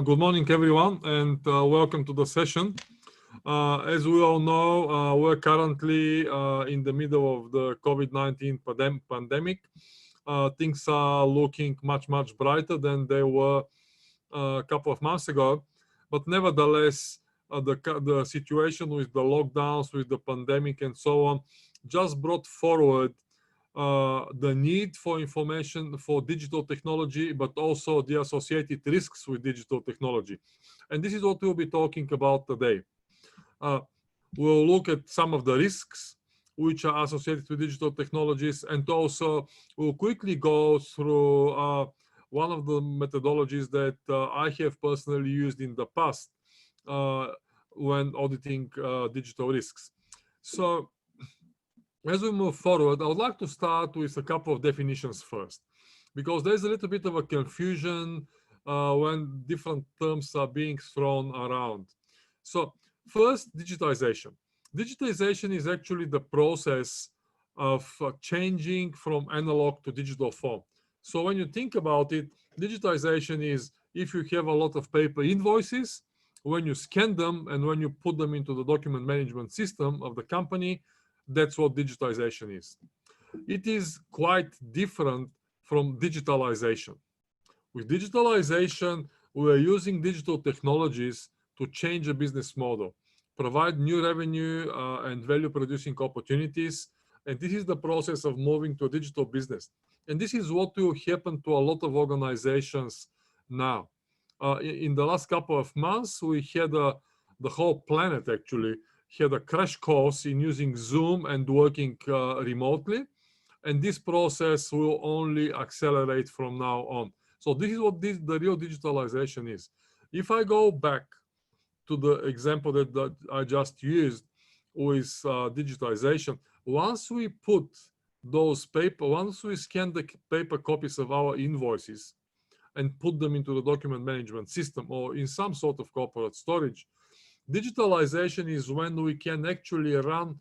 Good morning, everyone, and welcome to the session. As we all know, we're currently in the middle of the COVID-19 pandemic. Things are looking much brighter than they were a couple of months ago, but nevertheless, the situation with the lockdowns, with the pandemic, and so on, just brought forward the need for information for digital technology, but also the associated risks with digital technology. And this is what we'll be talking about today. We'll look at some of the risks which are associated with digital technologies, and also we'll quickly go through one of the methodologies that I have personally used in the past when auditing digital risks. So, as we move forward, I would like to start with a couple of definitions first, because there's a little bit of a confusion when different terms are being thrown around. So first, digitization. Digitization is actually the process of changing from analog to digital form. So when you think about it, digitization is if you have a lot of paper invoices, when you scan them and when you put them into the document management system of the company, that's what digitization is. It is quite different from digitalization. With digitalization, we are using digital technologies to change a business model, provide new revenue and value producing opportunities. And this is the process of moving to a digital business. And this is what will happen to a lot of organizations now. In the last couple of months, we had the whole planet actually had a crash course in using Zoom and working remotely. And this process will only accelerate from now on. So this is what the real digitalization is. If I go back to the example that I just used with digitization, once we put once we scan the paper copies of our invoices and put them into the document management system or in some sort of corporate storage, digitalization is when we can actually run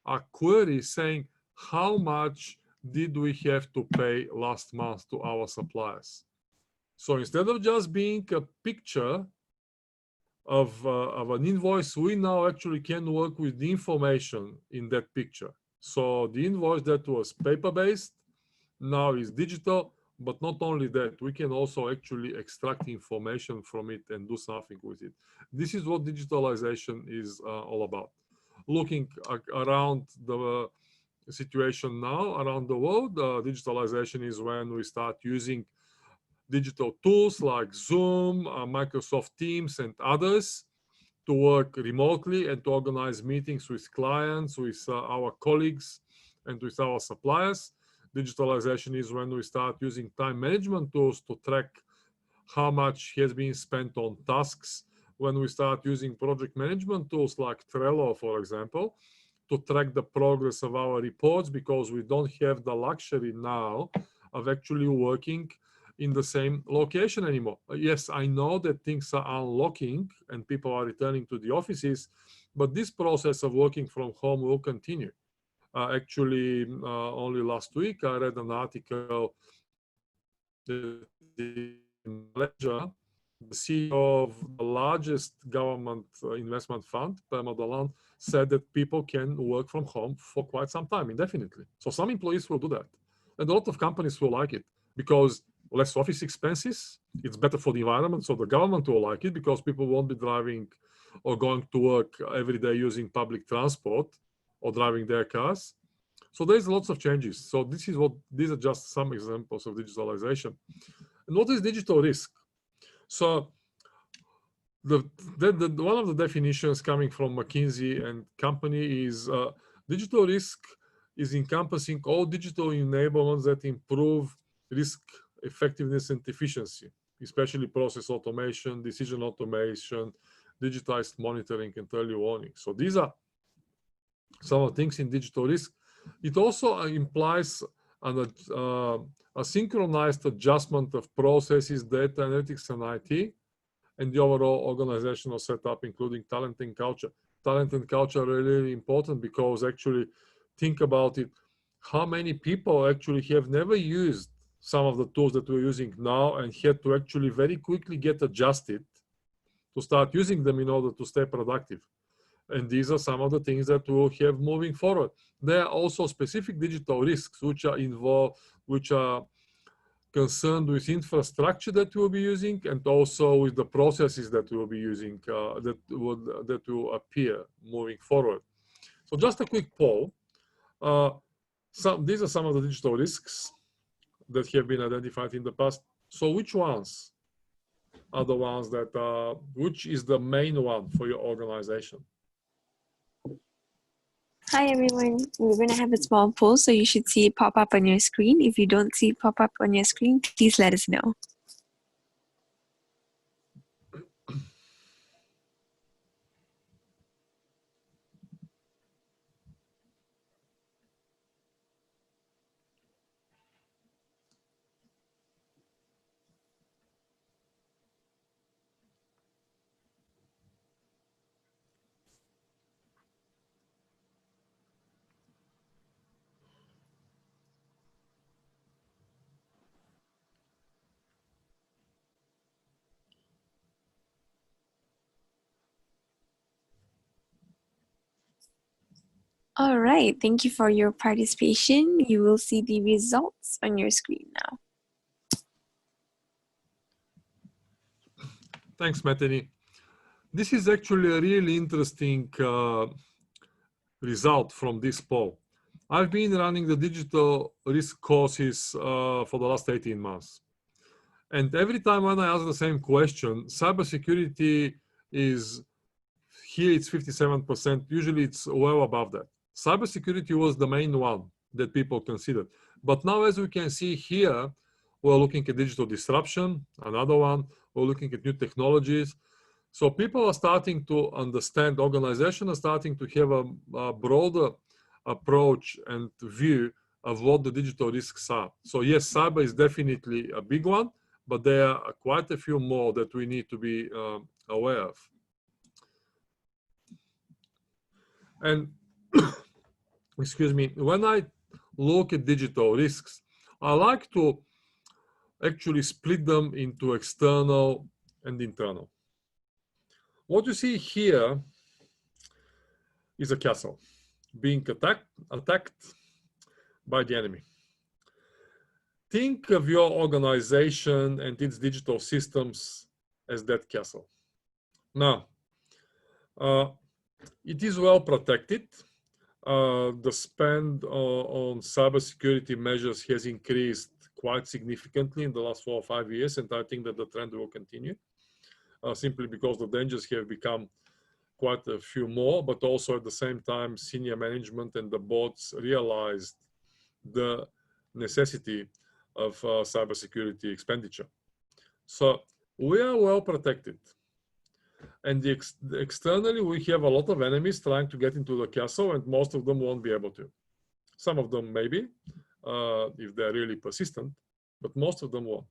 a query saying how much did we have to pay last month to our suppliers. So instead of just being a picture of an invoice, we now actually can work with the information in that picture. So the invoice that was paper-based now is digital, but not only that, we can also actually extract information from it and do something with it. This is what digitalization is all about. Looking around the situation now around the world, digitalization is when we start using digital tools like Zoom, Microsoft Teams, and others to work remotely and to organize meetings with clients, with our colleagues, and with our suppliers. Digitalization is when we start using time management tools to track how much has been spent on tasks. When we start using project management tools like Trello, for example, to track the progress of our reports, because we don't have the luxury now of actually working in the same location anymore. Yes, I know that things are unlocking and people are returning to the offices, but this process of working from home will continue. Actually, only last week, I read an article that in Malaysia, the CEO of the largest government investment fund, permeate, said that people can work from home for quite some time, indefinitely. So some employees will do that. And a lot of companies will like it because less office expenses, it's better for the environment. So the government will like it because people won't be driving or going to work every day using public transport or driving their cars. So there's lots of changes. So these are just some examples of digitalization. And what is digital risk? So one of the definitions coming from McKinsey and company is digital risk is encompassing all digital enablements that improve risk effectiveness and efficiency, especially process automation, decision automation, digitized monitoring, and early warning. So these are some of the things in digital risk. It also implies a synchronized adjustment of processes, data analytics, and IT, and the overall organizational setup, including talent and culture. Talent and culture are really important because actually, think about it, how many people actually have never used some of the tools that we're using now and had to actually very quickly get adjusted to start using them in order to stay productive. And these are some of the things that we'll have moving forward. There are also specific digital risks which are involved, which are concerned with infrastructure that we'll be using and also with the processes that we'll be using that will appear moving forward. So just a quick poll. These are some of the digital risks that have been identified in the past. So which ones are the ones that, which is the main one for your organization? Hi everyone, we're going to have a small poll, so you should see it pop up on your screen. If you don't see it pop up on your screen, please let us know. All right, thank you for your participation. You will see the results on your screen now. Thanks, Metheny. This is actually a really interesting result from this poll. I've been running the digital risk courses for the last 18 months. And every time when I ask the same question, cybersecurity is here, it's 57%. Usually it's well above that. Cybersecurity was the main one that people considered. But now, as we can see here, we're looking at digital disruption, another one. We're looking at new technologies. So people are starting to understand, organizations are starting to have a broader approach and view of what the digital risks are. So yes, cyber is definitely a big one, but there are quite a few more that we need to be aware of. And excuse me, when I look at digital risks, I like to actually split them into external and internal. What you see here is a castle being attacked by the enemy. Think of your organization and its digital systems as that castle. Now, it is well protected. The spend on cybersecurity measures has increased quite significantly in the last 4 or 5 years, and I think that the trend will continue, simply because the dangers have become quite a few more, but also at the same time, senior management and the boards realized the necessity of cybersecurity expenditure. So we are well protected. And externally, we have a lot of enemies trying to get into the castle, and most of them won't be able to. Some of them maybe, if they're really persistent, but most of them won't.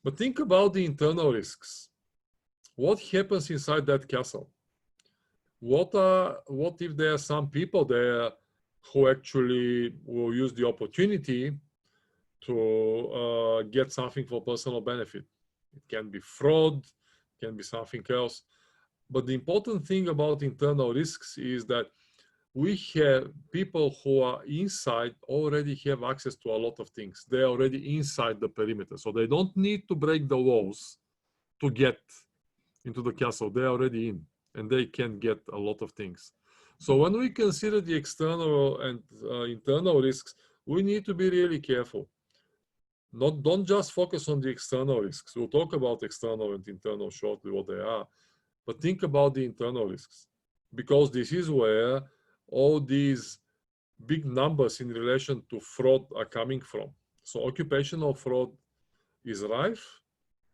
But think about the internal risks. What happens inside that castle? What if there are some people there who actually will use the opportunity to get something for personal benefit? It can be fraud, it can be something else. But the important thing about internal risks is that we have people who are inside already have access to a lot of things. They're already inside the perimeter. So they don't need to break the walls to get into the castle. They're already in, and they can get a lot of things. So when we consider the external and internal risks, we need to be really careful. Don't just focus on the external risks. We'll talk about external and internal shortly, what they are. But think about the internal risks, because this is where all these big numbers in relation to fraud are coming from. So occupational fraud is rife,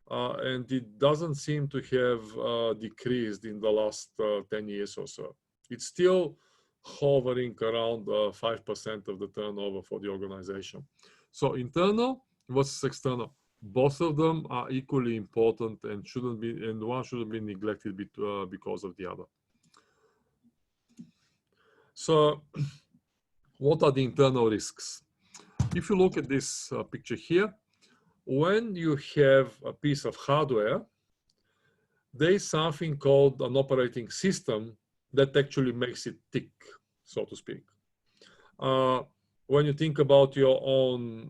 and it doesn't seem to have decreased in the last 10 years or so. It's still hovering around 5% of the turnover for the organization. So internal versus external, both of them are equally important and one shouldn't be neglected because of the other. So what are the internal risks? If you look at this picture here, when you have a piece of hardware, there is something called an operating system that actually makes it tick, so to speak. When you think about your own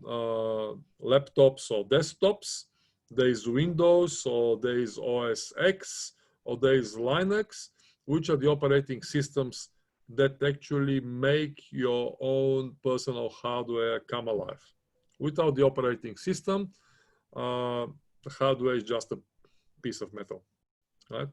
laptops or desktops, there is Windows, or there is OS X, or there is Linux, which are the operating systems that actually make your own personal hardware come alive. Without the operating system, the hardware is just a piece of metal, right?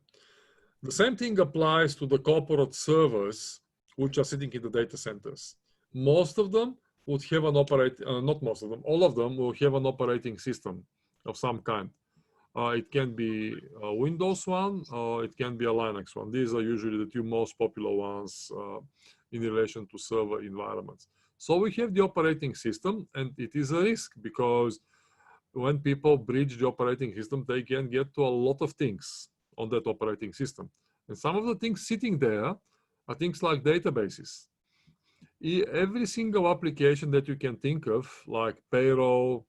The same thing applies to the corporate servers, which are sitting in the data centers. Most of them would have an not most of them, all of them will have an operating system of some kind. It can be a Windows one, or it can be a Linux one. These are usually the two most popular ones in relation to server environments. So we have the operating system, and it is a risk because when people breach the operating system, they can get to a lot of things on that operating system. And some of the things sitting there are things like databases. Every single application that you can think of, like payroll,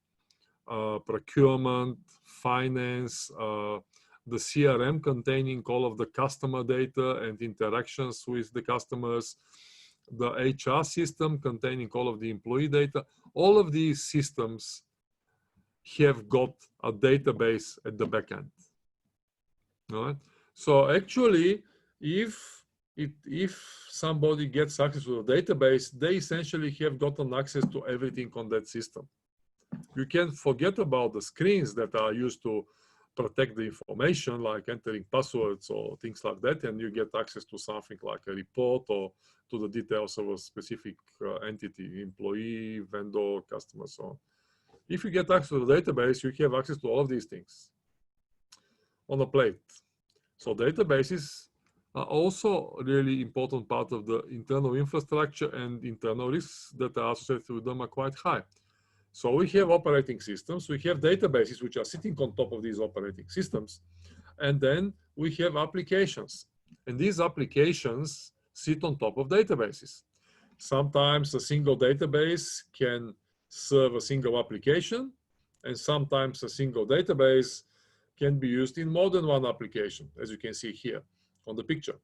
procurement, finance, the CRM containing all of the customer data and interactions with the customers, the HR system containing all of the employee data, all of these systems have got a database at the back end. All right? So actually, if somebody gets access to the database, they essentially have gotten access to everything on that system. You can forget about the screens that are used to protect the information, like entering passwords or things like that, and you get access to something like a report or to the details of a specific entity, employee, vendor, customer, so on. If you get access to the database, you have access to all of these things on a plate. So databases are also a really important part of the internal infrastructure, and internal risks that are associated with them are quite high. So we have operating systems, we have databases which are sitting on top of these operating systems, and then we have applications. And these applications sit on top of databases. Sometimes a single database can serve a single application, and sometimes a single database can be used in more than one application, as you can see here on the picture.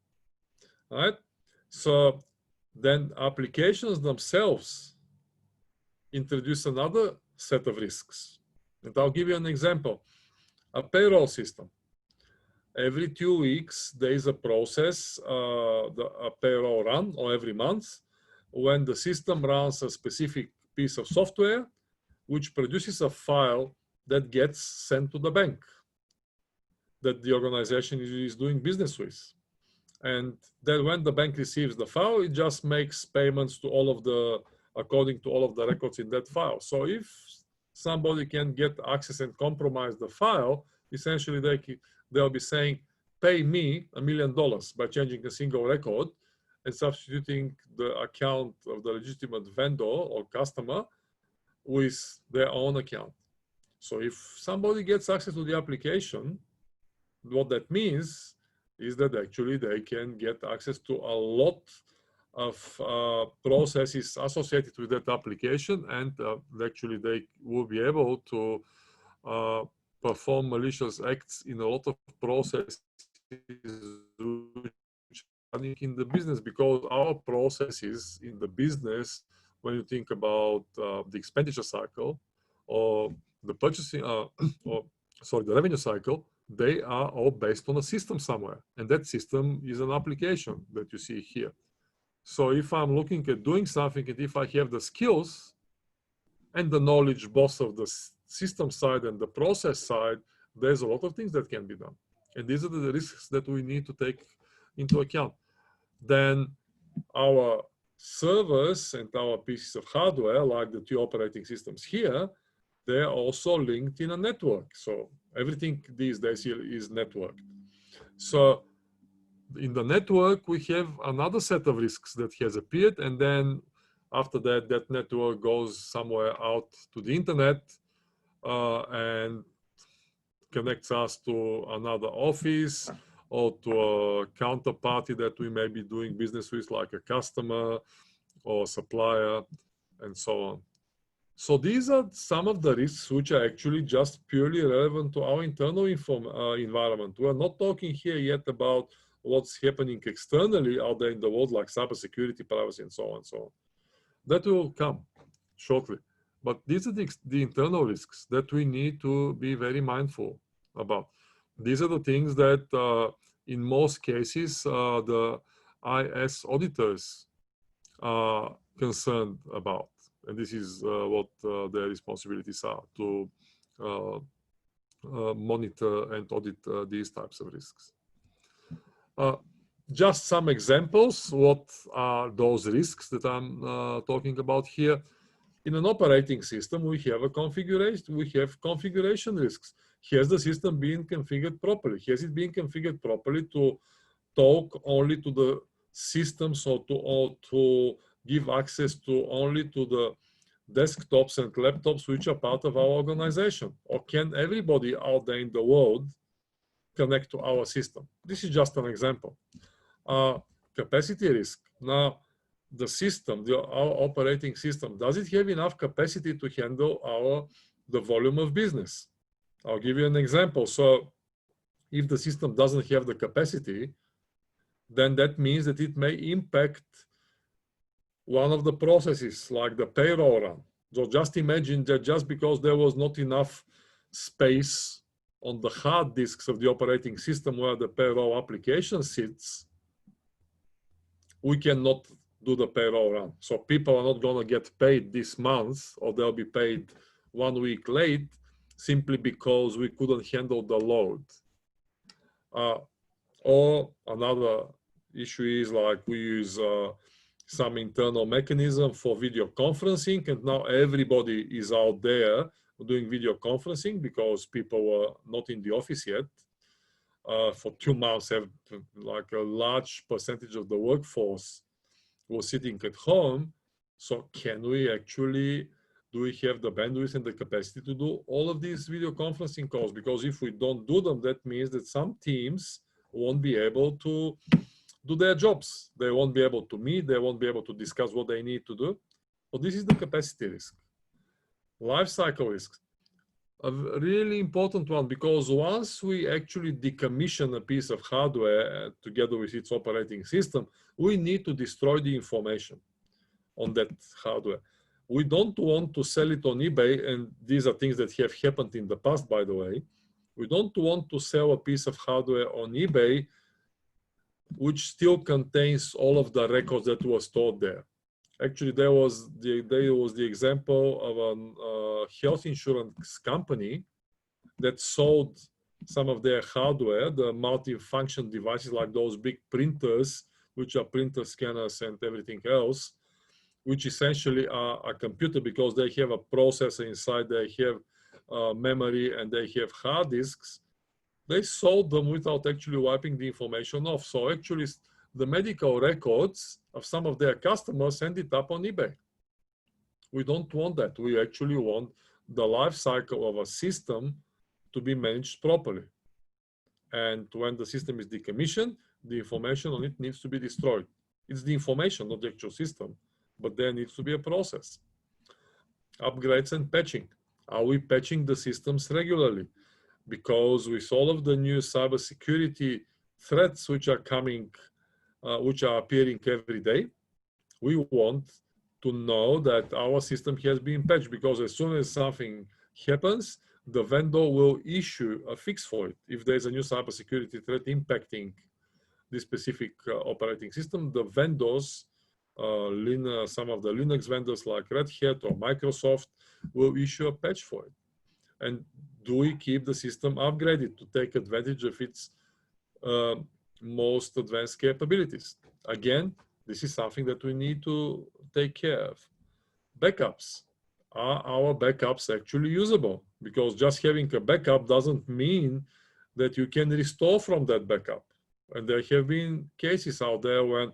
All right? So then applications themselves introduce another set of risks. And I'll give you an example. A payroll system. Every 2 weeks, there is a process, a payroll run, or every month, when the system runs a specific piece of software, which produces a file that gets sent to the bank that the organization is doing business with. And then when the bank receives the file, it just makes payments to all of the, according to all of the records in that file. So if somebody can get access and compromise the file, essentially they'll be saying, pay me $1 million by changing a single record and substituting the account of the legitimate vendor or customer with their own account. So if somebody gets access to the application, what that means is that actually they can get access to a lot of processes associated with that application, and actually they will be able to perform malicious acts in a lot of processes which are in the business, because our processes in the business, when you think about the expenditure cycle or the purchasing, the revenue cycle, they are all based on a system somewhere. And that system is an application that you see here. So if I'm looking at doing something, and if I have the skills and the knowledge both of the system side and the process side, there's a lot of things that can be done. And these are the risks that we need to take into account. Then our servers and our pieces of hardware, like the two operating systems here, they're also linked in a network. So everything these days here is networked. So in the network, we have another set of risks that has appeared. And then after that, that network goes somewhere out to the internet and connects us to another office or to a counterparty that we may be doing business with, like a customer or supplier, and so on. So these are some of the risks which are actually just purely relevant to our internal environment. We're not talking here yet about what's happening externally out there in the world, like cybersecurity, privacy, and so on and so on. That will come shortly. But these are the internal risks that we need to be very mindful about. These are the things that, in most cases, the IS auditors are concerned about. And this is what their responsibilities are, to monitor and audit these types of risks. Just some examples. What are those risks that I'm talking about here? In an operating system, we have a configuration. We have configuration risks. Has the system been configured properly? Has it been configured properly to talk only to the systems, or to give access to only to the desktops and laptops which are part of our organization? Or can everybody out there in the world connect to our system? This is just an example. Capacity risk. Now, the system, our operating system, does it have enough capacity to handle the volume of business? I'll give you an example. So if the system doesn't have the capacity, then that means that it may impact one of the processes, like the payroll run. So just imagine that just because there was not enough space on the hard disks of the operating system where the payroll application sits, we cannot do the payroll run. So people are not going to get paid this month, or they'll be paid 1 week late, simply because we couldn't handle the load. Or another issue is, like, we use some internal mechanism for video conferencing, and now everybody is out there doing video conferencing because people were not in the office yet. For 2 months, like a large percentage of the workforce was sitting at home. So can we actually, do we have the bandwidth and the capacity to do all of these video conferencing calls? Because if we don't do them, that means that some teams won't be able to do their jobs. They won't be able to meet. They won't be able to discuss what they need to do. So this is the capacity risk. Life cycle risk, a really important one, because once we actually decommission a piece of hardware together with its operating system, we need to destroy the information on that hardware. We don't want to sell it on eBay, and these are things that have happened in the past, by the way. We don't want to sell a piece of hardware on eBay which still contains all of the records that were stored there. Actually, there was the example of a health insurance company that sold some of their hardware, the multi-function devices, like those big printers, which are printer scanners and everything else, which essentially are a computer, because they have a processor inside, they have memory, and they have hard disks. They sold them without actually wiping the information off. So actually, the medical records of some of their customers end up on eBay. We don't want that. We actually want the life cycle of a system to be managed properly. And when the system is decommissioned, the information on it needs to be destroyed. It's the information, not the actual system, but there needs to be a process. Upgrades and patching. Are we patching the systems regularly? Because with all of the new cybersecurity threats which are coming, which are appearing every day, we want to know that our system has been patched, because as soon as something happens, the vendor will issue a fix for it. If there's a new cybersecurity threat impacting this specific operating system, the vendors, some of the Linux vendors like Red Hat or Microsoft, will issue a patch for it. And do we keep the system upgraded to take advantage of its most advanced capabilities? Again, this is something that we need to take care of. Backups. Are our backups actually usable? Because just having a backup doesn't mean that you can restore from that backup. And there have been cases out there when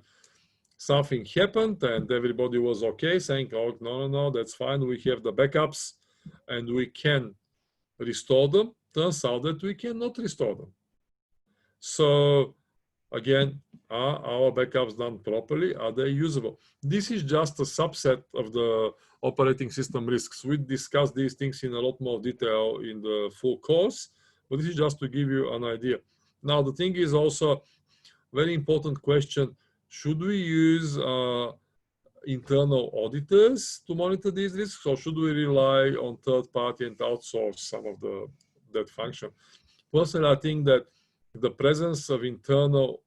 something happened and everybody was okay, saying, oh, no, that's fine. We have the backups and we can restore them. Turns out that we cannot restore them. So again, Are our backups done properly? Are they usable? This is just a subset of the operating system risks. We discuss these things in a lot more detail in the full course, but this is just to give you an idea. Now, the thing is also very important question. Should we use internal auditors to monitor these risks, or should we rely on third party and outsource some of that function? Personally, I think that the presence of internal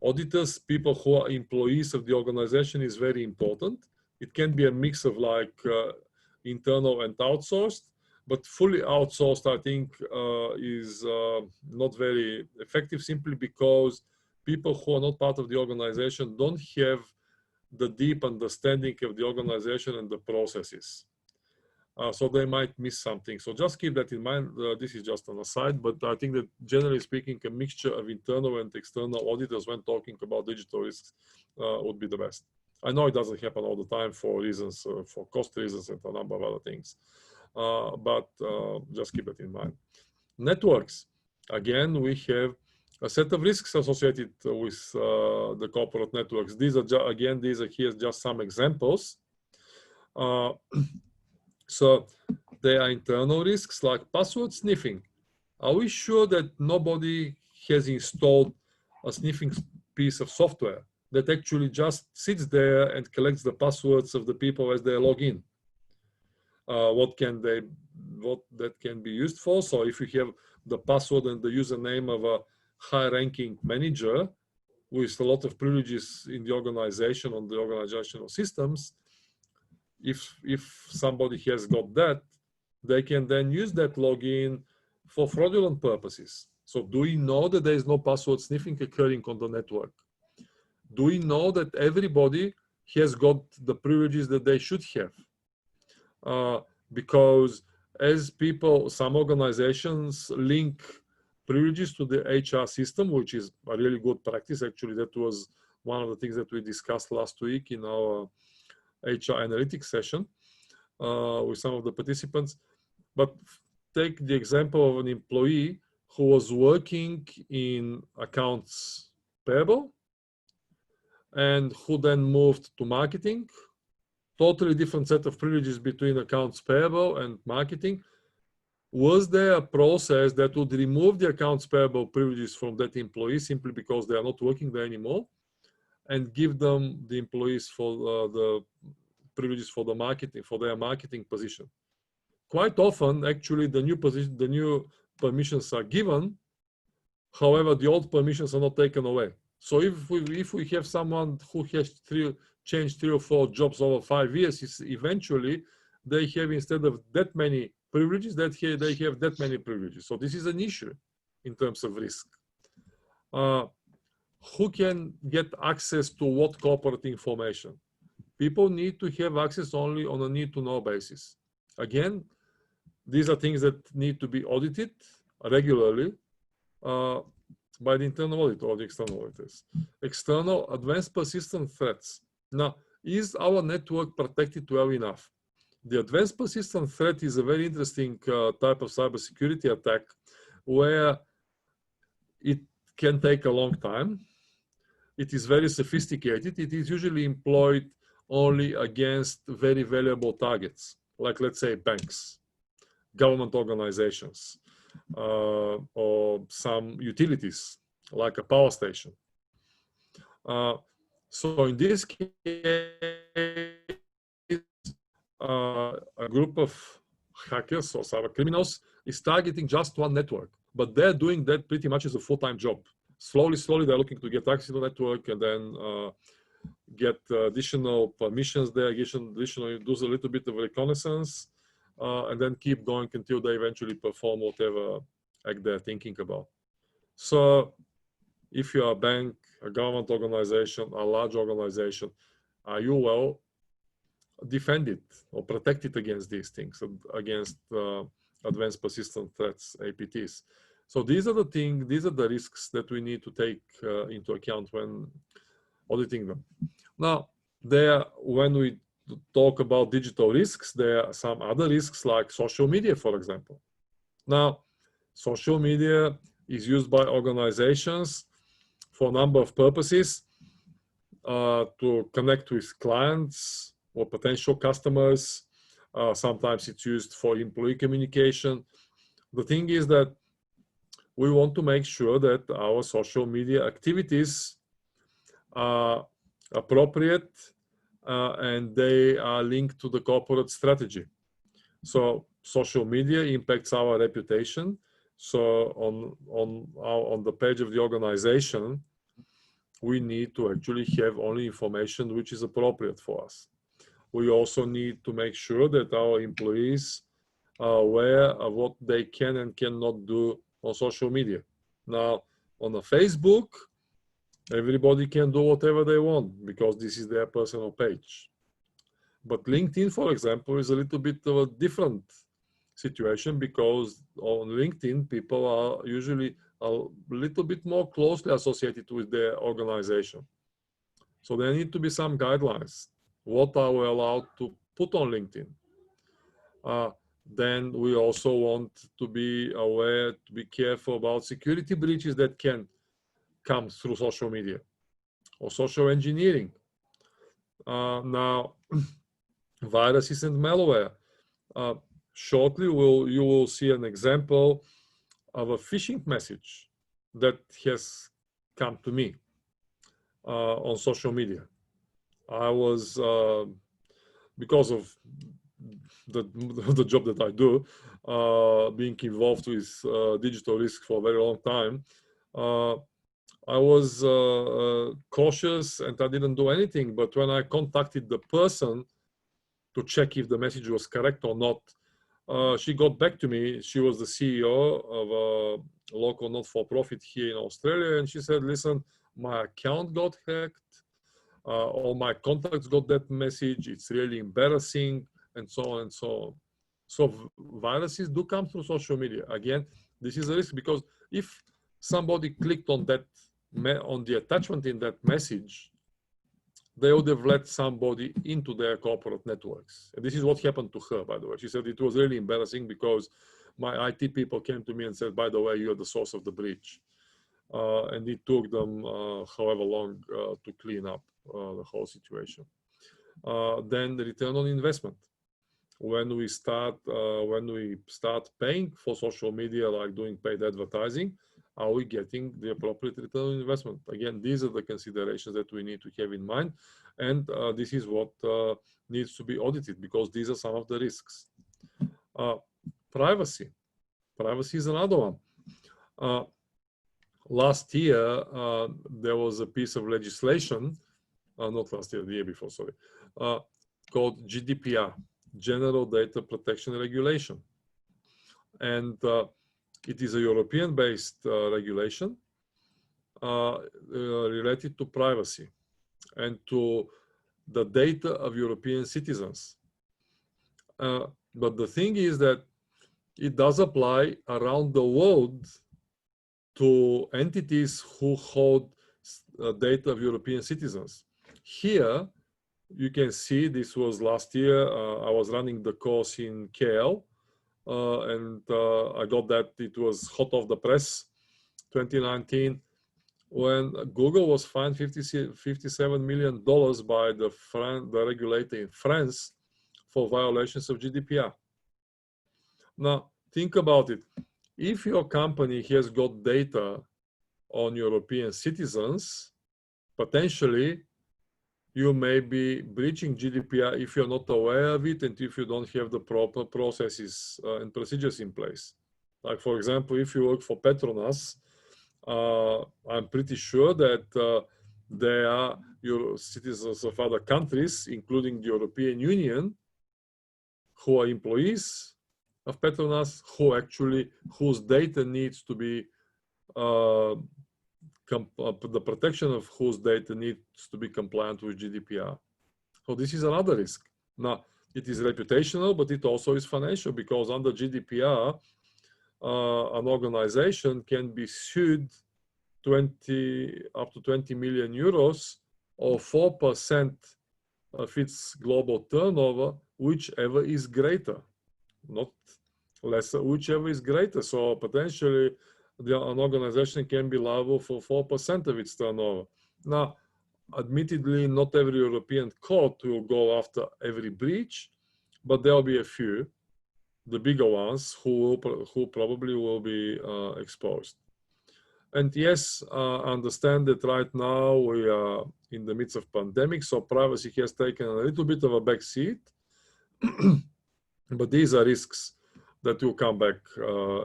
auditors, people who are employees of the organization, is very important. It can be a mix of like internal and outsourced, but fully outsourced, I think, is not very effective, simply because people who are not part of the organization don't have the deep understanding of the organization and the processes. So they might miss something. So just keep that in mind. This is just an aside, but I think that generally speaking, a mixture of internal and external auditors when talking about digital risks would be the best. I know it doesn't happen all the time for reasons, for cost reasons and a number of other things, but just keep it in mind. Networks. Again, we have a set of risks associated with the corporate networks. These are, again, here's just some examples. So there are internal risks like password sniffing. Are we sure that nobody has installed a sniffing piece of software that actually just sits there and collects the passwords of the people as they log in? What that can be used for? So if you have the password and the username of a high-ranking manager with a lot of privileges in the organization, on the organizational systems, if somebody has got that, they can then use that login for fraudulent purposes. So do we know that there is no password sniffing occurring on the network? Do we know that everybody has got the privileges that they should have? Because as people, some organizations link privileges to the HR system, which is a really good practice. Actually, that was one of the things that we discussed last week in our HR analytics session with some of the participants. But take the example of an employee who was working in accounts payable and who then moved to marketing. Totally different set of privileges between accounts payable and marketing. Was there a process that would remove the accounts payable privileges from that employee simply because they are not working there anymore, and give them the employees for the privileges for the marketing, for their marketing position? Quite often, actually, the new permissions are given. However, the old permissions are not taken away. So if we have someone who has changed 3 or 4 jobs over 5 years, eventually they have, instead of that many privileges, they have that many privileges. So this is an issue in terms of risk. Who can get access to what corporate information? People need to have access only on a need-to-know basis. Again, these are things that need to be audited regularly by the internal audit or the external auditors. External advanced persistent threats. Now, is our network protected well enough? The advanced persistent threat is a very interesting type of cybersecurity attack where it can take a long time. It is very sophisticated. It is usually employed only against very valuable targets, like, let's say, banks, government organizations, or some utilities, like a power station. So in this case, a group of hackers or cyber criminals is targeting just one network, but they're doing that pretty much as a full-time job. Slowly, they're looking to get access to the network and then get additional permissions there, additional, do a little bit of reconnaissance, and then keep going until they eventually perform whatever act they're thinking about. So if you're a bank, a government organization, a large organization, are you well defended or protected against these things, against advanced persistent threats, APTs? So these are the things, these are the risks that we need to take into account when auditing them. Now, when we talk about digital risks, there are some other risks like social media, for example. Now, social media is used by organizations for a number of purposes, to connect with clients or potential customers. Sometimes it's used for employee communication. The thing is that we want to make sure that our social media activities are appropriate and they are linked to the corporate strategy. So social media impacts our reputation. So on the page of the organization, we need to actually have only information which is appropriate for us. We also need to make sure that our employees are aware of what they can and cannot do on social media. Now, on the Facebook, everybody can do whatever they want because this is their personal page. But LinkedIn, for example, is a little bit of a different situation because on LinkedIn, people are usually a little bit more closely associated with their organization. So there need to be some guidelines. What are we allowed to put on LinkedIn? Then we also want to be aware, to be careful about security breaches that can come through social media or social engineering. Now, viruses and malware. Shortly, you will see an example of a phishing message that has come to me on social media. I was, because of the job that I do, being involved with digital risk for a very long time, I was cautious and I didn't do anything. But when I contacted the person to check if the message was correct or not, she got back to me. She was the CEO of a local not-for-profit here in Australia. And she said, listen, my account got hacked. All my contacts got that message. It's really embarrassing, and so on and so on. So viruses do come through social media. Again, this is a risk because if somebody clicked on that, on the attachment in that message, they would have let somebody into their corporate networks. And this is what happened to her, by the way. She said it was really embarrassing because my IT people came to me and said, by the way, you're the source of the breach. And it took them however long to clean up the whole situation. Then the return on investment. When we start paying for social media, like doing paid advertising, are we getting the appropriate return on investment? Again, these are the considerations that we need to have in mind. And this is what needs to be audited because these are some of the risks. Privacy. Privacy is another one. Last year, there was a piece of legislation, not last year, the year before, sorry, called GDPR, General Data Protection Regulation. And it is a European-based regulation related to privacy and to the data of European citizens. But the thing is that it does apply around the world to entities who hold data of European citizens. Here, you can see this was last year. I was running the course in KL, and I got that it was hot off the press, 2019, when Google was fined $57 million by the regulator in France for violations of GDPR. Now, think about it. If your company has got data on European citizens, potentially you may be breaching GDPR if you're not aware of it and if you don't have the proper processes and procedures in place. Like, for example, if you work for Petronas, I'm pretty sure that there are citizens of other countries, including the European Union, who are employees of Petronas, whose data needs to be, the protection of whose data needs to be compliant with GDPR. So this is another risk. Now, it is reputational, but it also is financial because under GDPR, an organization can be sued up to 20 million euros or 4% of its global turnover, whichever is greater, not lesser, whichever is greater. So potentially an organization can be liable for 4% of its turnover. Now, admittedly, not every European court will go after every breach, but there will be a few, the bigger ones, who probably will be exposed. And yes, understand that right now we are in the midst of pandemic, so privacy has taken a little bit of a back seat. But these are risks that will come back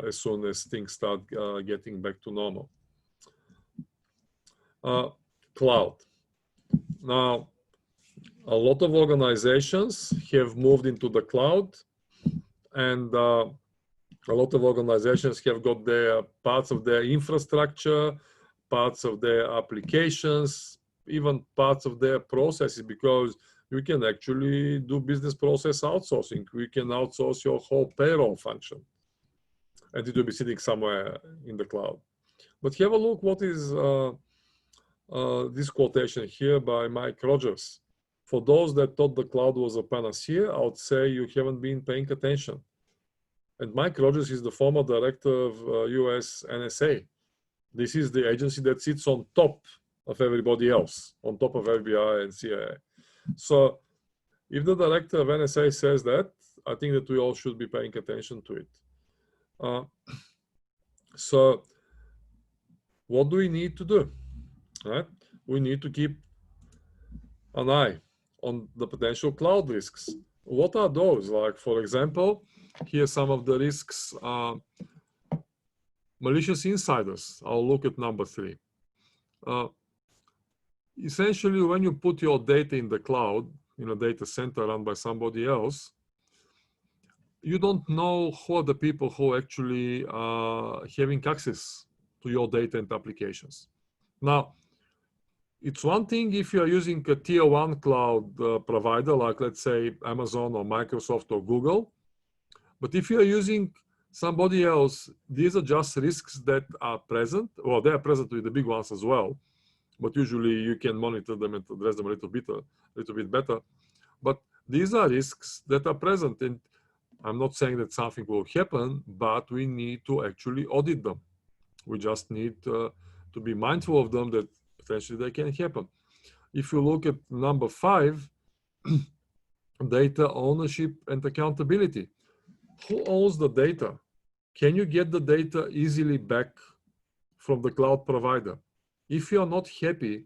as soon as things start getting back to normal. Cloud. Now, a lot of organizations have moved into the cloud, and a lot of organizations have got their parts of their infrastructure, parts of their applications, even parts of their processes, because you can actually do business process outsourcing. We can outsource your whole payroll function, and it will be sitting somewhere in the cloud. But have a look what is this quotation here by Mike Rogers. For those that thought the cloud was a panacea, I would say you haven't been paying attention. And Mike Rogers is the former director of US NSA. This is the agency that sits on top of everybody else, on top of FBI and CIA. So if the director of NSA says that, I think that we all should be paying attention to it. So what do we need to do? Right? We need to keep an eye on the potential cloud risks. What are those? Like, for example, here are some of the risks. Malicious insiders. I'll look at number 3. Essentially, when you put your data in the cloud, in a data center run by somebody else, you don't know who are the people who actually are having access to your data and applications. Now, it's one thing if you're using a tier 1 cloud provider, like let's say Amazon or Microsoft or Google. But if you're using somebody else, these are just risks that are present. Well, they are present with the big ones as well, but usually you can monitor them and address them a little bit better. But these are risks that are present, and I'm not saying that something will happen, but we need to actually audit them. We just need to be mindful of them, that potentially they can happen. If you look at number 5, data ownership and accountability. Who owns the data? Can you get the data easily back from the cloud provider? If you're not happy,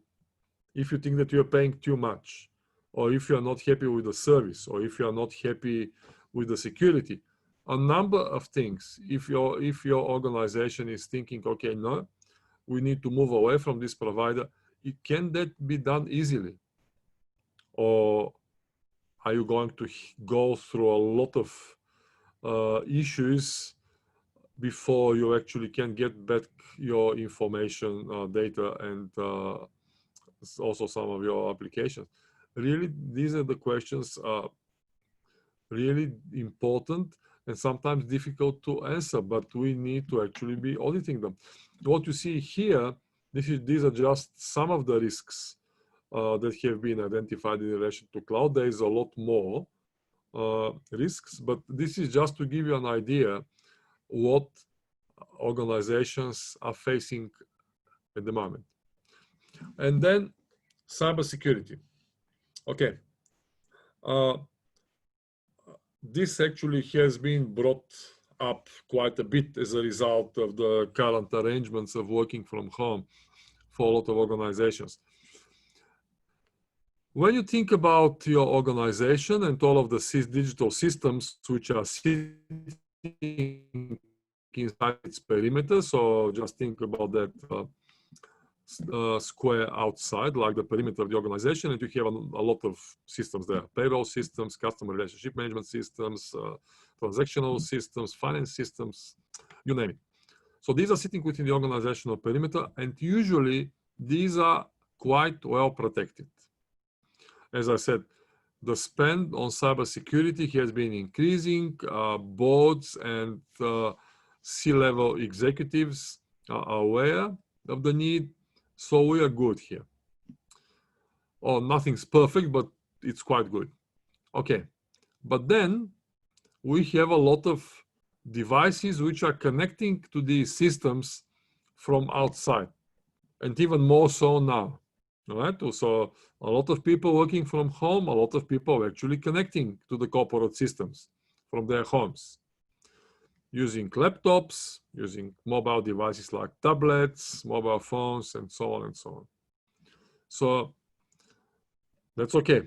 if you think that you're paying too much, or if you're not happy with the service, or if you're not happy with the security, a number of things. If your organization is thinking, okay, no, we need to move away from this provider, can that be done easily? Or are you going to go through a lot of issues before you actually can get back your information, data, and also some of your applications? Really, these are the questions really important and sometimes difficult to answer, but we need to actually be auditing them. What you see here, these are just some of the risks that have been identified in relation to cloud. There is a lot more risks, but this is just to give you an idea what organizations are facing at the moment. And then cybersecurity. Okay. This actually has been brought up quite a bit as a result of the current arrangements of working from home for a lot of organizations. When you think about your organization and all of the digital systems which are sitting inside its perimeter, so just think about that square outside, like the perimeter of the organization, and you have a lot of systems there: payroll systems, customer relationship management systems, transactional systems, finance systems, you name it. So these are sitting within the organizational perimeter, and usually these are quite well protected. As I said, the spend on cybersecurity has been increasing. Boards and C-level executives are aware of the need. So we are good here. Oh, nothing's perfect, but it's quite good. Okay, but then we have a lot of devices which are connecting to these systems from outside, and even more so now. All right, so a lot of people working from home, a lot of people actually connecting to the corporate systems from their homes, using laptops, using mobile devices like tablets, mobile phones, and so on and so on. So that's okay.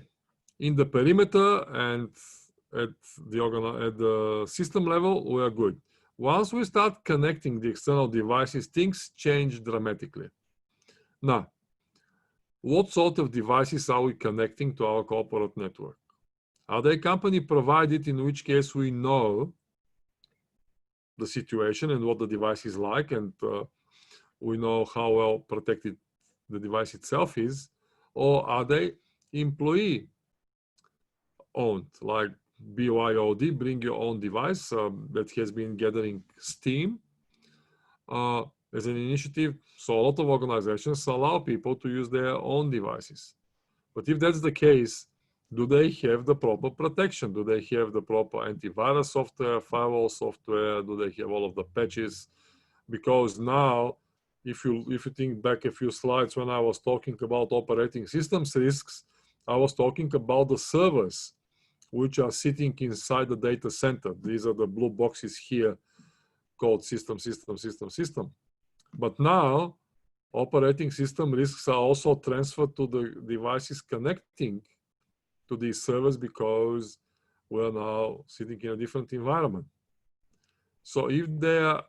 In the perimeter and at the system level, we are good. Once we start connecting the external devices, things change dramatically. Now, what sort of devices are we connecting to our corporate network? Are they company provided, in which case we know the situation and what the device is like, and we know how well protected the device itself is? Or are they employee owned, like BYOD, bring your own device, that has been gathering steam as an initiative? So a lot of organizations allow people to use their own devices. But if that's the case, do they have the proper protection? Do they have the proper antivirus software, firewall software? Do they have all of the patches? Because now, if you think back a few slides when I was talking about operating systems risks, I was talking about the servers which are sitting inside the data center. These are the blue boxes here called system. But now, operating system risks are also transferred to the devices connecting to these servers, because we're now sitting in a different environment. So if they are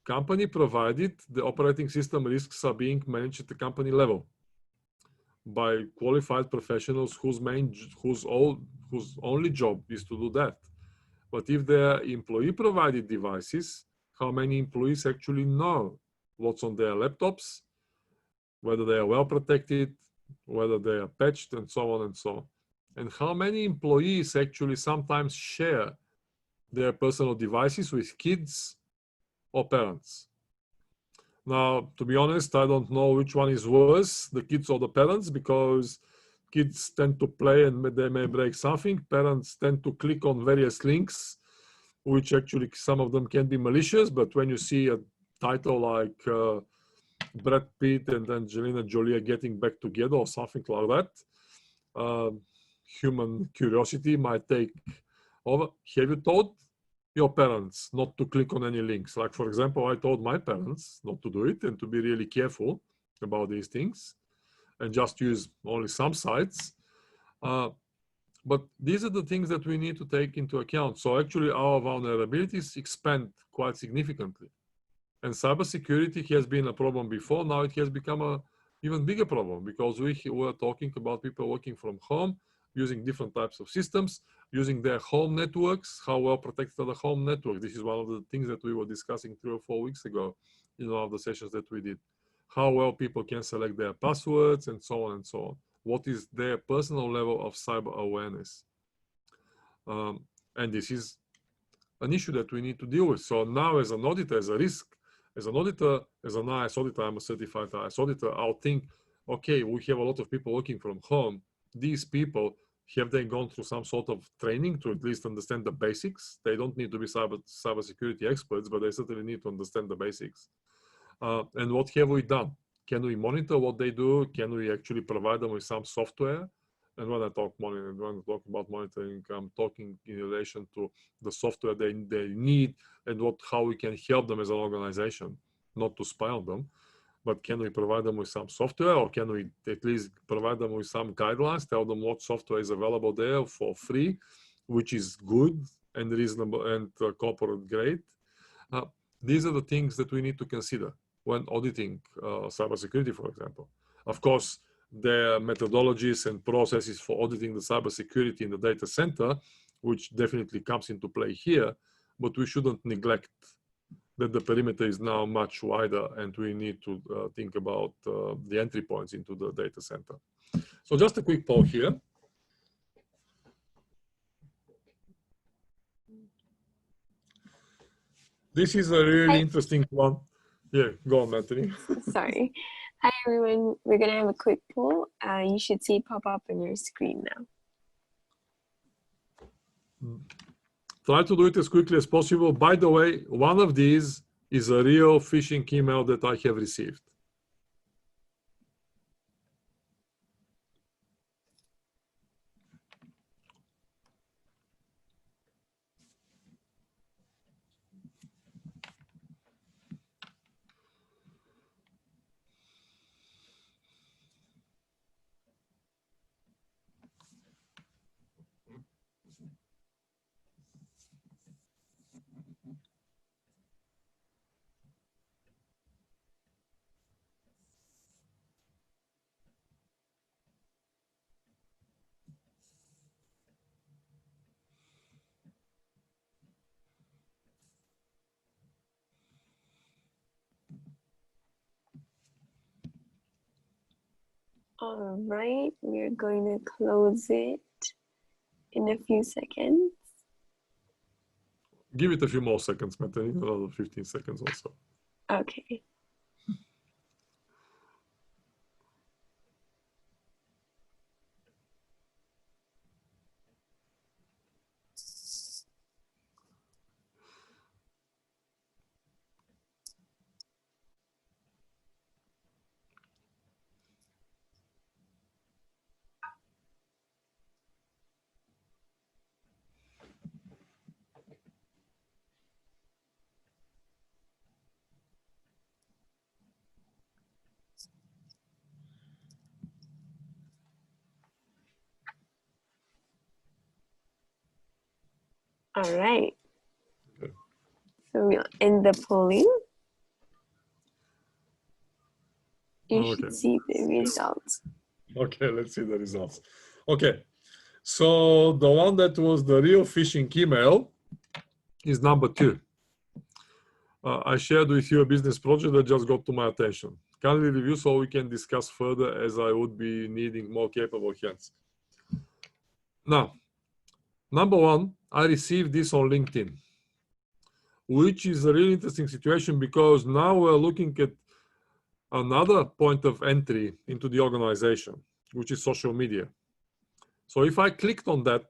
company provided, the operating system risks are being managed at the company level by qualified professionals whose only job is to do that. But if they are employee provided devices, how many employees actually know what's on their laptops, whether they are well protected, whether they are patched, and so on and so on. And how many employees actually sometimes share their personal devices with kids or parents? Now, to be honest, I don't know which one is worse, the kids or the parents, because kids tend to play and they may break something. Parents tend to click on various links, which actually some of them can be malicious, but when you see a title like Brad Pitt and Angelina Jolie are getting back together or something like that, human curiosity might take over. Have you told your parents not to click on any links? Like, for example, I told my parents not to do it and to be really careful about these things and just use only some sites. But these are the things that we need to take into account. So actually our vulnerabilities expand quite significantly. And cybersecurity has been a problem before. Now it has become an even bigger problem, because we were talking about people working from home, using different types of systems, using their home networks. How well protected are the home networks? This is one of the things that we were discussing 3 or 4 weeks ago in one of the sessions that we did. How well people can select their passwords, and so on and so on. What is their personal level of cyber awareness? And this is an issue that we need to deal with. So now, as an auditor, as a risk, as an auditor, as an IS auditor, I'm a certified IS auditor, I'll think, okay, we have a lot of people working from home. These people, have they gone through some sort of training to at least understand the basics? They don't need to be cybersecurity experts, but they certainly need to understand the basics. And what have we done? Can we monitor what they do? Can we actually provide them with some software? And when I talk about monitoring, I'm talking in relation to the software they need and how we can help them as an organization, not to spy on them, but can we provide them with some software, or can we at least provide them with some guidelines, tell them what software is available there for free, which is good and reasonable and corporate grade? These are the things that we need to consider when auditing cybersecurity, for example. Of course, there are methodologies and processes for auditing the cybersecurity in the data center, which definitely comes into play here, but we shouldn't neglect that the perimeter is now much wider, and we need to think about the entry points into the data center. So just a quick poll here. This is a really interesting one. Yeah, go on, Anthony. Sorry. Hi, everyone. We're going to have a quick poll. You should see it pop up on your screen now. Try to do it as quickly as possible. By the way, one of these is a real phishing email that I have received. All right, we're going to close it in a few seconds. Give it a few more seconds, Mette. Another 15 seconds or so. Okay. All right. Okay. So we'll end the polling. You should see the results. Okay, let's see the results. Okay, so the one that was the real phishing email is number 2. I shared with you a business project that just got to my attention. Kindly review so we can discuss further, as I would be needing more capable hands. Now, number 1, I received this on LinkedIn, which is a really interesting situation because now we're looking at another point of entry into the organization, which is social media. So if I clicked on that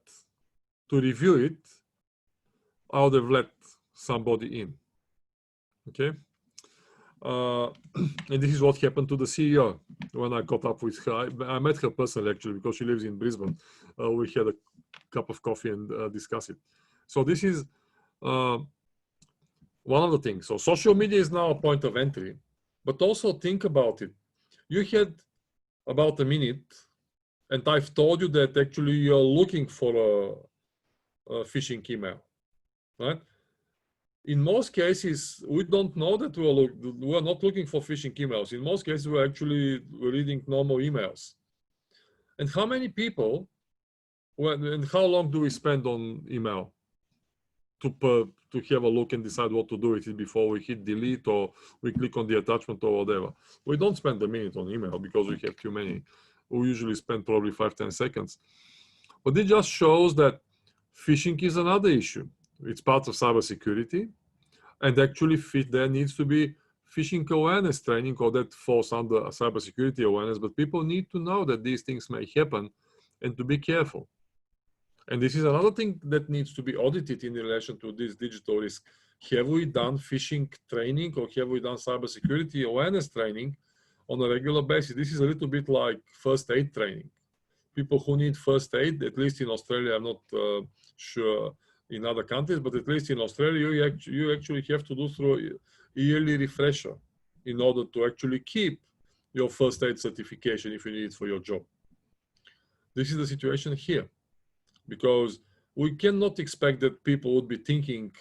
to review it, I would have let somebody in. Okay. And this is what happened to the CEO when I caught up with her. I met her personally, actually, because she lives in Brisbane. We had a cup of coffee and discussed it. So this is one of the things. So social media is now a point of entry, but also think about it. You had about a minute, and I've told you that actually you're looking for a phishing email, right? In most cases, we don't know that we're not looking for phishing emails. In most cases, we're actually reading normal emails. And how many people, and how long do we spend on email to have a look and decide what to do with it before we hit delete or we click on the attachment or whatever? We don't spend a minute on email because we have too many. We usually spend probably 5-10 seconds. But it just shows that phishing is another issue. It's part of cybersecurity. And actually, there needs to be phishing awareness training, or that falls under cybersecurity awareness. But people need to know that these things may happen and to be careful. And this is another thing that needs to be audited in relation to this digital risk. Have we done phishing training, or have we done cybersecurity awareness training on a regular basis? This is a little bit like first aid training. People who need first aid, at least in Australia, I'm not sure in other countries, but at least in Australia, you actually have to do through a yearly refresher in order to actually keep your first aid certification if you need it for your job. This is the situation here, because we cannot expect that people would be thinking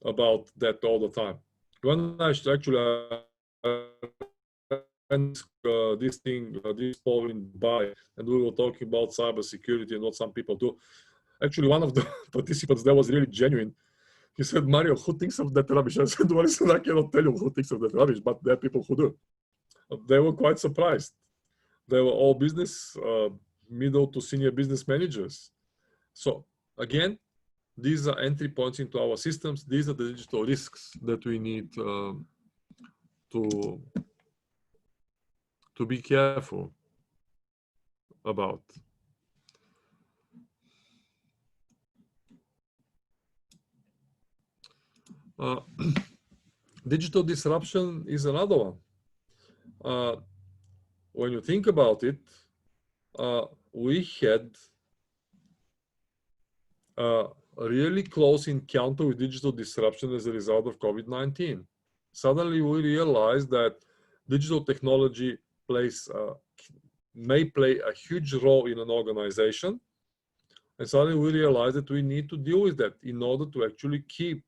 about that all the time. When I actually this poll in Dubai, and we were talking about cybersecurity and what some people do. Actually, one of the participants there was really genuine. He said, "Mario, who thinks of that rubbish?" I said, "Well, listen, I cannot tell you who thinks of that rubbish, but there are people who do." They were quite surprised. They were all business, middle to senior business managers. So again, these are entry points into our systems. These are the digital risks that we need to be careful about. Digital disruption is another one. When you think about it, we had a really close encounter with digital disruption as a result of COVID-19. Suddenly we realized that digital technology may play a huge role in an organization. And suddenly we realized that we need to deal with that in order to actually keep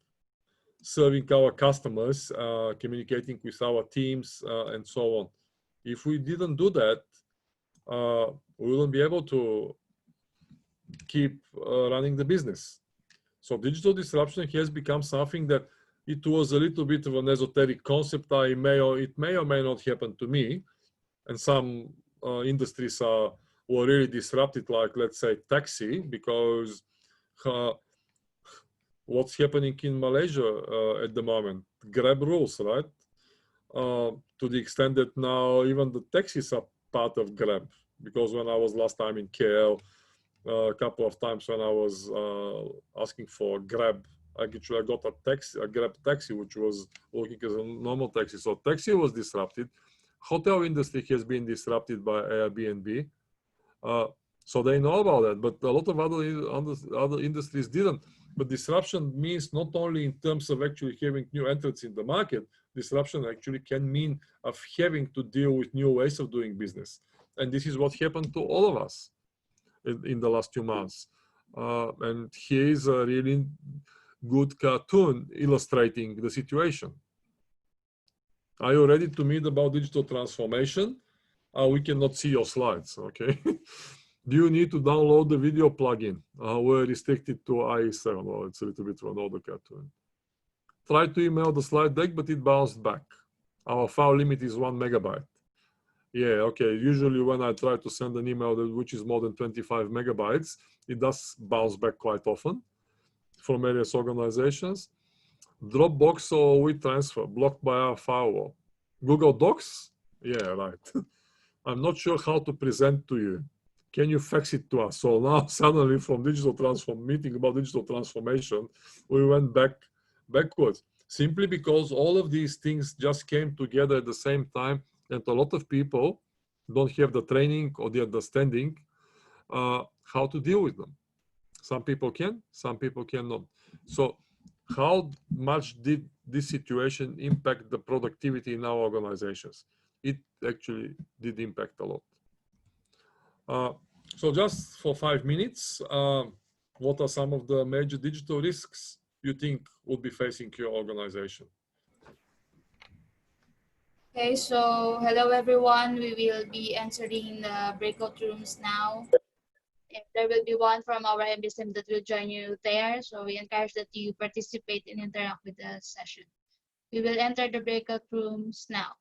serving our customers, communicating with our teams, and so on. If we didn't do that, we wouldn't be able to keep running the business. So digital disruption has become something that it was a little bit of an esoteric concept. It may or may not happen to me. And some industries were really disrupted, like let's say taxi, because what's happening in Malaysia at the moment, Grab rules, right? To the extent that now even the taxis are part of Grab. Because when I was last time in KL, a couple of times when I was asking for Grab, I got a Grab taxi, which was working as a normal taxi. So taxi was disrupted. Hotel industry has been disrupted by Airbnb. So they know about that, but a lot of other industries didn't. But disruption means not only in terms of actually having new entrants in the market, disruption actually can mean of having to deal with new ways of doing business. And this is what happened to all of us in the last 2 months. And here is a really good cartoon illustrating the situation. Are you ready to meet about digital transformation? We cannot see your slides, okay? Do you need to download the video plugin? We're restricted to IE7. Well, it's a little bit of an older cartoon. Try to email the slide deck, but it bounced back. Our file limit is 1 megabyte. Yeah, okay. Usually when I try to send an email which is more than 25 megabytes, it does bounce back quite often from various organizations. Dropbox or WeTransfer, blocked by our firewall. Google Docs? Yeah, right. I'm not sure how to present to you. Can you fax it to us? So now suddenly from meeting about digital transformation, we went backwards. Simply because all of these things just came together at the same time, and a lot of people don't have the training or the understanding how to deal with them. Some people can, some people cannot. So how much did this situation impact the productivity in our organizations? It actually did impact a lot. So just for 5 minutes, what are some of the major digital risks you think would be facing your organization? Okay, so hello everyone. We will be entering the breakout rooms now. And there will be one from our MBSM that will join you there. So we encourage that you participate and interact with the session. We will enter the breakout rooms now.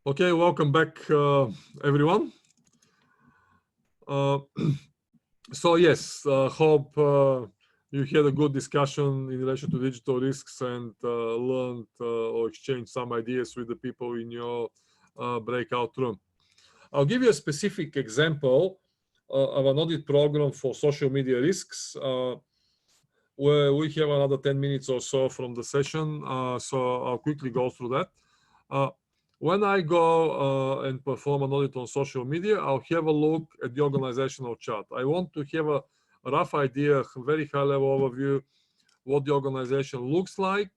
Okay, welcome back, everyone. So yes, hope you had a good discussion in relation to digital risks and learned or exchanged some ideas with the people in your breakout room. I'll give you a specific example of an audit program for social media risks, where we have another 10 minutes or so from the session, so I'll quickly go through that. When I go and perform an audit on social media, I'll have a look at the organizational chart. I want to have a rough idea, very high-level overview, what the organization looks like,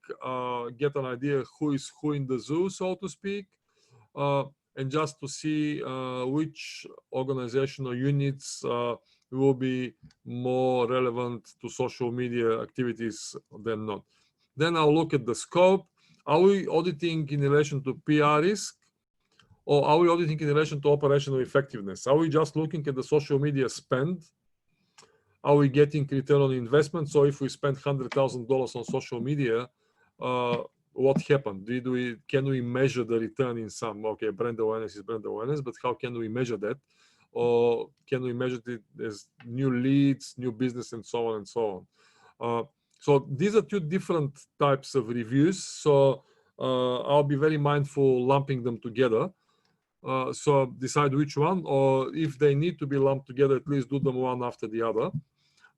get an idea who is who in the zoo, so to speak, and just to see which organizational units will be more relevant to social media activities than not. Then I'll look at the scope. Are we auditing in relation to PR risk, or are we auditing in relation to operational effectiveness? Are we just looking at the social media spend? Are we getting return on investment? So if we spend $100,000 on social media, what happened? Can we measure the return in some? Okay, brand awareness is brand awareness, but how can we measure that? Or can we measure it as new leads, new business, and so on and so on? So these are two different types of reviews. So I'll be very mindful lumping them together. So decide which one, or if they need to be lumped together, at least do them one after the other.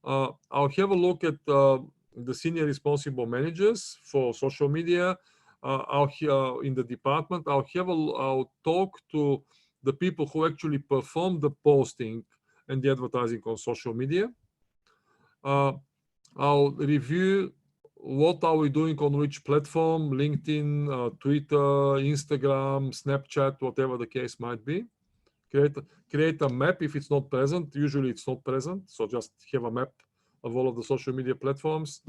I'll have a look at the senior responsible managers for social media. In the department, I'll talk to the people who actually perform the posting and the advertising on social media. I'll review what are we doing on which platform, LinkedIn, Twitter, Instagram, Snapchat, whatever the case might be. Create a map if it's not present. Usually it's not present, so just have a map of all of the social media platforms.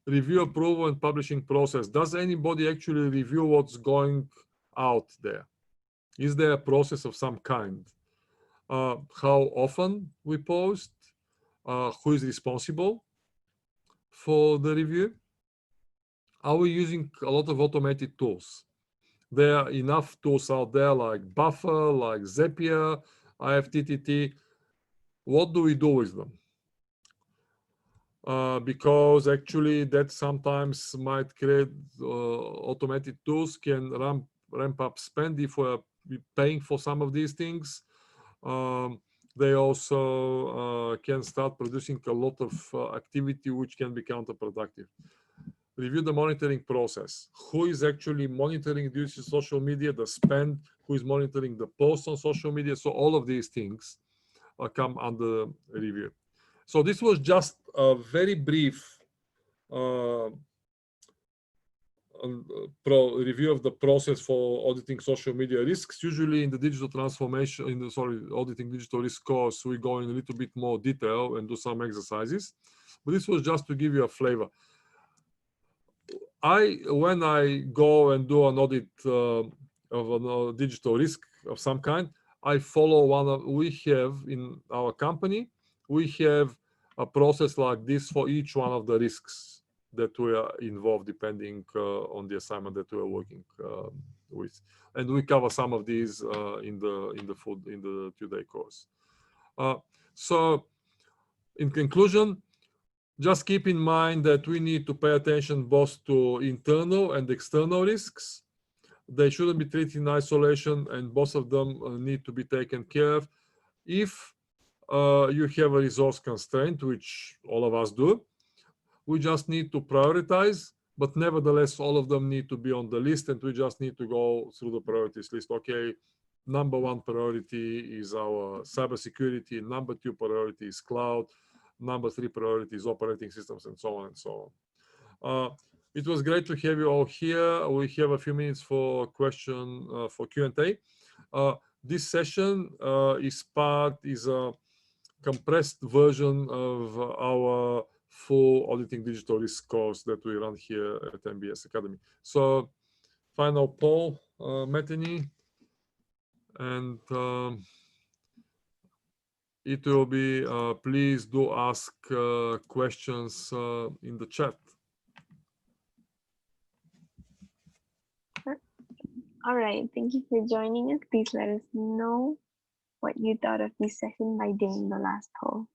Review, approval, and publishing process. Does anybody actually review what's going out there? Is there a process of some kind? How often we post? Who is responsible for the review? Are we using a lot of automated tools? There are enough tools out there like Buffer, like Zapier, IFTTT. What do we do with them? Because actually that sometimes might create automated tools can ramp up spend if we're paying for some of these things. They also can start producing a lot of activity which can be counterproductive. Review the monitoring process. Who is actually monitoring the social media, the spend? Who is monitoring the posts on social media? So all of these things come under review. So this was just a very brief review of the process for auditing social media risks. Usually in the digital transformation, auditing digital risk course, we go in a little bit more detail and do some exercises. But this was just to give you a flavor. When I go and do an audit of a digital risk of some kind, I follow we have in our company, we have a process like this for each one of the risks that we are involved, depending on the assignment that we are working with. And we cover some of these in the 2-day course. So in conclusion, just keep in mind that we need to pay attention both to internal and external risks. They shouldn't be treated in isolation, and both of them need to be taken care of. If you have a resource constraint, which all of us do, we just need to prioritize, but nevertheless, all of them need to be on the list, and we just need to go through the priorities list. Okay, number 1 priority is our cybersecurity, number 2 priority is cloud, number 3 priority is operating systems, and so on and so on. It was great to have you all here. We have a few minutes for for Q&A. This session is a compressed version of our full auditing digital risk course that we run here at MBS Academy. So final poll, Metany, and it will be, please do ask questions in the chat. All right, thank you for joining us. Please let us know what you thought of this session by doing the last poll.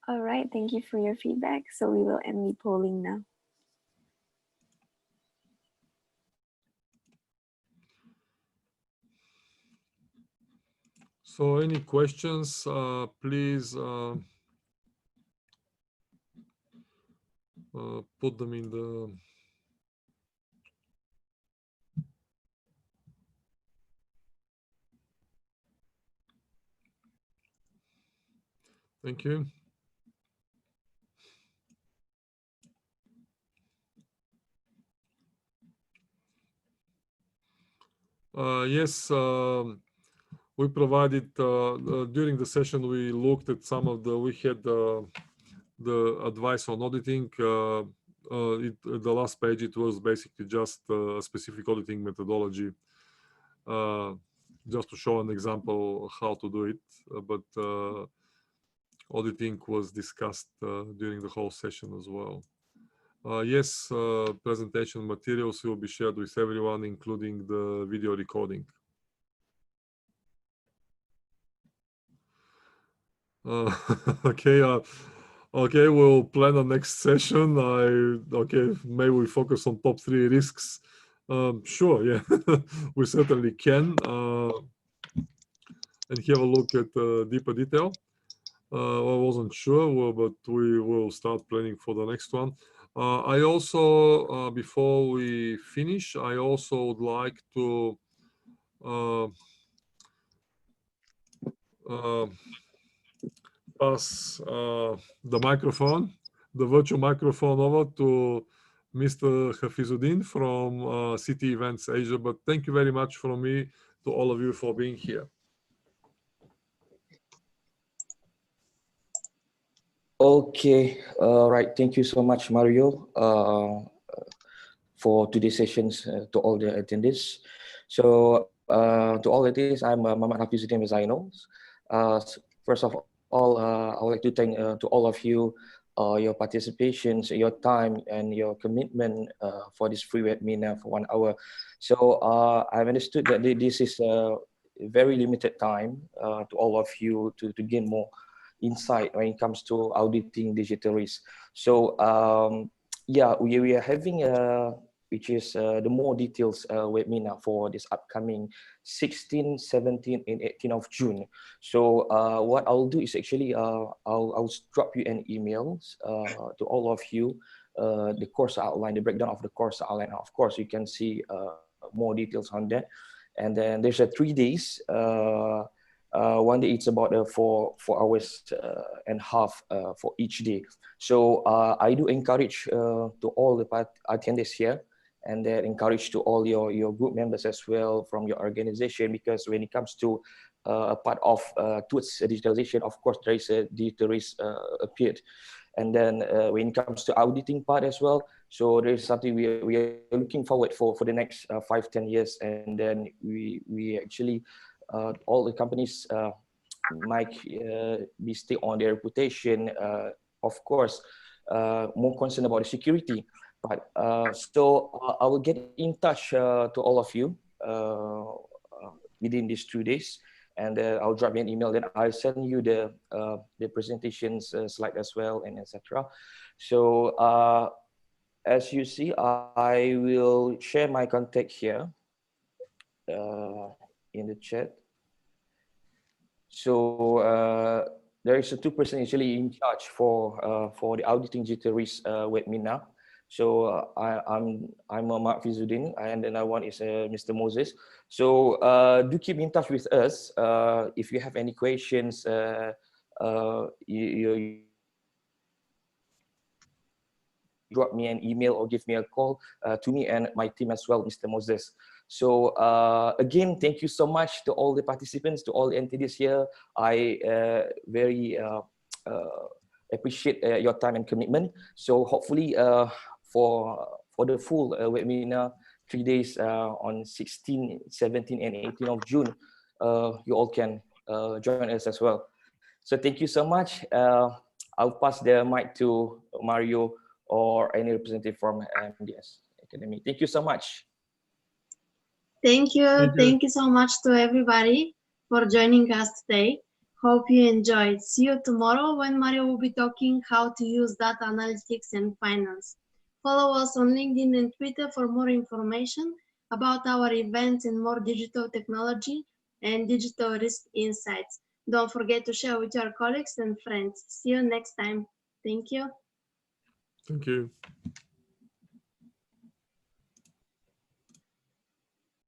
All right, thank you for your feedback. So we will end the polling now. So any questions, please put them in the thank you. Yes, we provided during the session. We looked at some of the. We had the advice on auditing. The last page, it was basically just a specific auditing methodology, just to show an example how to do it. But auditing was discussed during the whole session as well. Yes, presentation materials will be shared with everyone, including the video recording. Okay, okay, we'll plan the next session. Okay, maybe we focus on top 3 risks. Sure, yeah, we certainly can, and have a look at deeper detail. I wasn't sure, well, but we will start planning for the next one. I also, before we finish, I also would like to pass the microphone, the virtual microphone, over to Mr. Hafizuddin from City Events Asia. But thank you very much from me to all of you for being here. Okay, right. Thank you so much, Mario, for today's sessions to all the attendees. So to all attendees, I'm Muhammad Hafizuddin, as I know. First of all, I would like to thank to all of you your participations, your time, and your commitment for this free webinar for 1 hour. So I've understood that this is a very limited time to all of you to gain more insight when it comes to auditing digital risk. So yeah, we are having which is the more details webinar for this upcoming 16, 17, and 18 of June. So what I'll do is actually I'll drop you an email to all of you, the course outline, the breakdown of the course outline. Of course, you can see more details on that. And then there's a 3 days. 1 day it's about 4 hours and half for each day. So I do encourage to all the attendees here, and then encourage to all your group members as well from your organization, because when it comes to a part of towards digitalization, of course there is a digital risk appeared. And then when it comes to auditing part as well, so there is something we are looking forward for the next 5-10 years. And then we actually all the companies might be stay on their reputation, of course, more concerned about the security. But so I will get in touch to all of you within these 2 days. and I'll drop you an email. Then I'll send you the presentations slide as well, and etc. So as you see, I will share my contact here in the chat. So there is a 2 person usually in charge for the auditing Auditors webinar. So I'm Mark Fizuddin, and another one is Mr. Moses. So do keep in touch with us if you have any questions. You drop me an email or give me a call to me and my team as well, Mr. Moses. So again, thank you so much to all the participants, to all the entities here. I very appreciate your time and commitment. So hopefully for the full webinar, 3 days on 16, 17, and 18 of June, you all can join us as well. So thank you so much. I'll pass the mic to Mario or any representative from MDS Academy. Thank you so much. Thank you. Thank you so much to everybody for joining us today. Hope you enjoyed. See you tomorrow when Mario will be talking how to use data analytics and finance. Follow us on LinkedIn and Twitter for more information about our events and more digital technology and digital risk insights. Don't forget to share with your colleagues and friends. See you next time. Thank you. Thank you.